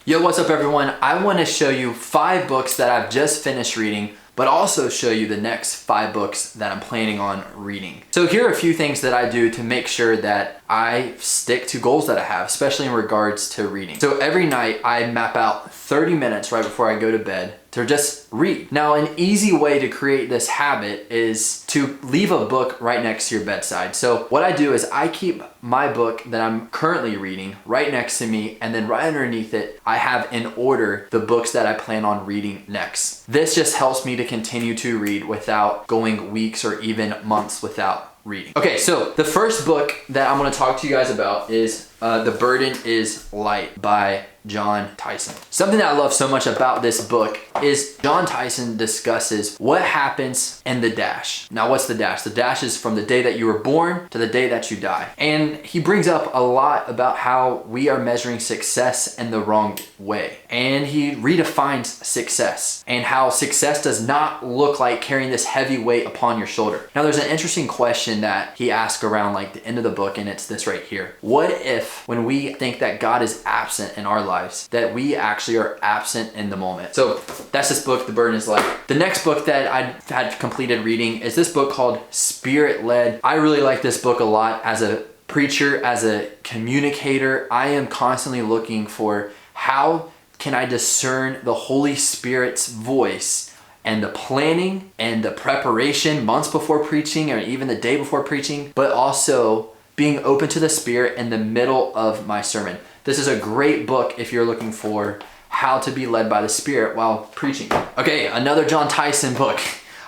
Yo, what's up everyone? I want to show you 5 books that I've just finished reading, but also show you the next 5 books that I'm planning on reading. So here are a few things that I do to make sure that I stick to goals that I have, especially in regards to reading. So every night I map out 30 minutes right before I go to bed to just read. Now, an easy way to create this habit is to leave a book right next to your bedside. So what I do is I keep my book that I'm currently reading right next to me, and then right underneath it, I have in order the books that I plan on reading next. This just helps me to continue to read without going weeks or even months without reading. Okay, so the first book that I'm gonna talk to you guys about is The Burden is Light by Jon Tyson. Something that I love so much about this book is Jon Tyson discusses what happens in the dash. Now, what's the dash? The dash is from the day that you were born to the day that you die. And he brings up a lot about how we are measuring success in the wrong way. And he redefines success and how success does not look like carrying this heavy weight upon your shoulder. Now, there's an interesting question that he asks around like the end of the book, and it's this right here. What if when we think that God is absent in our lives, that we actually are absent in the moment? So that's this book, The Burden is Light. The next book that I had completed reading is this book called Spirit-Led. I really like this book a lot. As a preacher, as a communicator, I am constantly looking for how can I discern the Holy Spirit's voice and the planning and the preparation months before preaching or even the day before preaching, but also being open to the Spirit in the middle of my sermon. This is a great book if you're looking for how to be led by the Spirit while preaching. Okay, another Jon Tyson book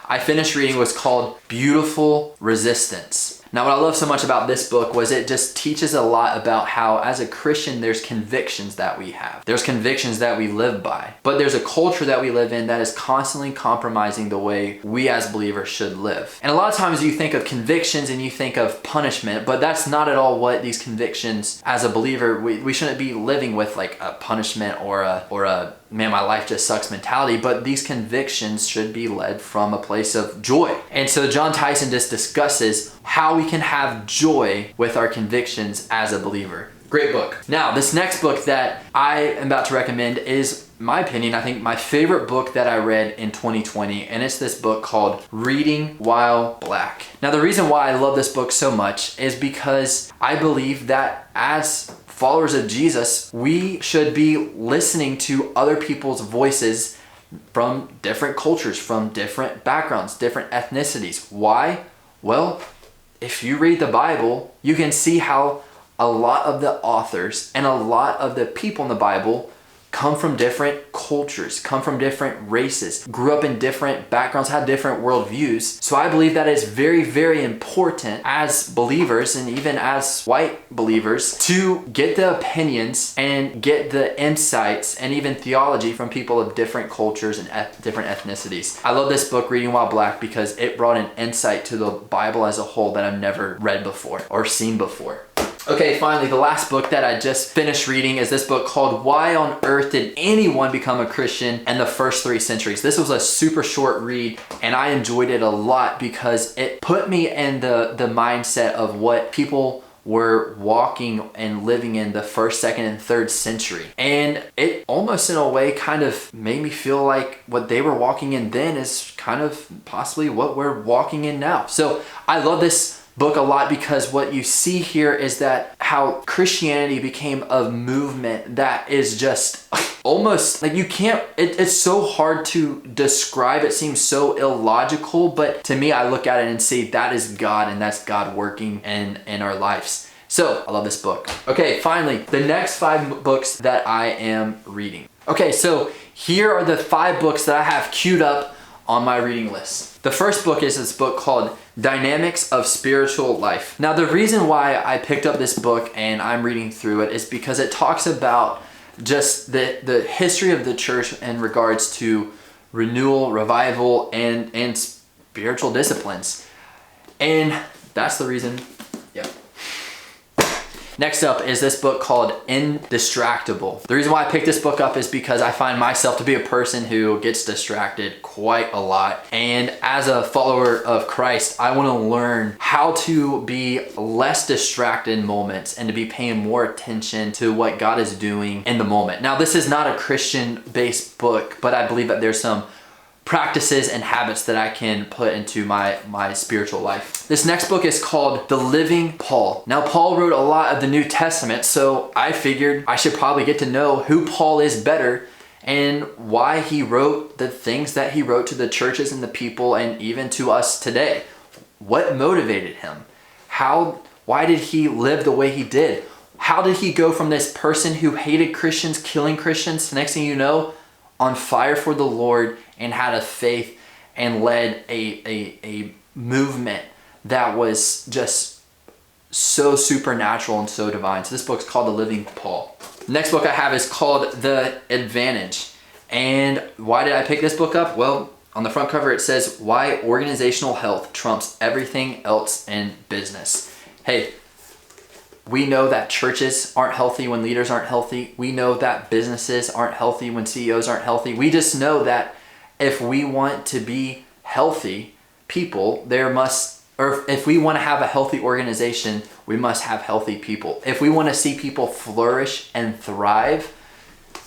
I finished reading was called Beautiful Resistance. Now, what I love so much about this book was it just teaches a lot about how as a Christian, there's convictions that we have. There's convictions that we live by, but there's a culture that we live in that is constantly compromising the way we as believers should live. And a lot of times you think of convictions and you think of punishment, but that's not at all what these convictions as a believer, we shouldn't be living with like a punishment or a man, my life just sucks mentality, but these convictions should be led from a place of joy. And so Jon Tyson just discusses how we can have joy with our convictions as a believer. Great book. Now, this next book that I am about to recommend is, in my opinion, I think my favorite book that I read in 2020, and it's this book called Reading While Black. Now, the reason why I love this book so much is because I believe that as followers of Jesus, we should be listening to other people's voices from different cultures, from different backgrounds, different ethnicities. Why? Well, if you read the Bible, you can see how a lot of the authors and a lot of the people in the Bible come from different cultures, come from different races, grew up in different backgrounds, had different worldviews. So I believe that it's very, very important as believers and even as white believers to get the opinions and get the insights and even theology from people of different cultures and different ethnicities. I love this book, Reading While Black, because it brought an insight to the Bible as a whole that I've never read before or seen before. Okay, finally, the last book that I just finished reading is this book called Why on Earth Did Anyone Become a Christian in the First 3 Centuries? This was a super short read, and I enjoyed it a lot because it put me in the mindset of what people were walking and living in the 1st, 2nd, and 3rd century. And it almost in a way kind of made me feel like what they were walking in then is kind of possibly what we're walking in now. So I love this book a lot because what you see here is that how Christianity became a movement that is just almost like you can't, it's so hard to describe. It seems so illogical, but to me, I look at it and see that is God, and that's God working in our lives. So I love this book. Okay, finally, the next 5 books that I am reading. Okay, so here are the 5 books that I have queued up on my reading list. The first book is this book called Dynamics of Spiritual Life. Now, the reason why I picked up this book and I'm reading through it is because it talks about just the history of the church in regards to renewal, revival, and spiritual disciplines. And that's the reason. Yeah. Next up is this book called Indistractable. The reason why I picked this book up is because I find myself to be a person who gets distracted quite a lot. And as a follower of Christ, I want to learn how to be less distracted in moments and to be paying more attention to what God is doing in the moment. Now, this is not a Christian-based book, but I believe that there's some practices and habits that I can put into my spiritual life. This next book is called The Living Paul. Now, Paul wrote a lot of the New Testament, so I figured I should probably get to know who Paul is better and why he wrote the things that he wrote to the churches and the people and even to us today. What motivated him? Why did he live the way he did? How did he go from this person who hated Christians, killing Christians, to next thing you know, on fire for the Lord and had a faith and led a movement that was just so supernatural and so divine. So this book's called The Living Paul. The next book I have is called The Advantage. And why did I pick this book up? Well, on the front cover it says, Why Organizational Health Trumps Everything Else in Business. Hey, we know that churches aren't healthy when leaders aren't healthy. We know that businesses aren't healthy when CEOs aren't healthy. We just know that if we want to be healthy people, if we want to have a healthy organization, we must have healthy people. If we want to see people flourish and thrive,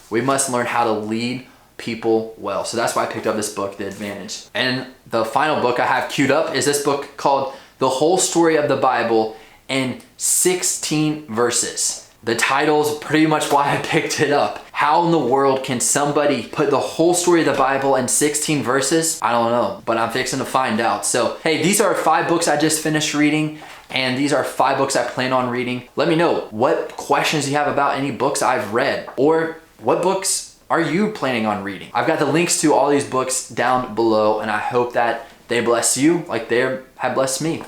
we must learn how to lead people well. So that's why I picked up this book, The Advantage. And the final book I have queued up is this book called The Whole Story of the Bible in 16 verses. The title's pretty much why I picked it up. How in the world can somebody put the whole story of the Bible in 16 verses? I don't know, but I'm fixing to find out. So, hey, these are 5 books I just finished reading, and these are 5 books I plan on reading. Let me know what questions you have about any books I've read, or what books are you planning on reading? I've got the links to all these books down below, and I hope that they bless you like they have blessed me.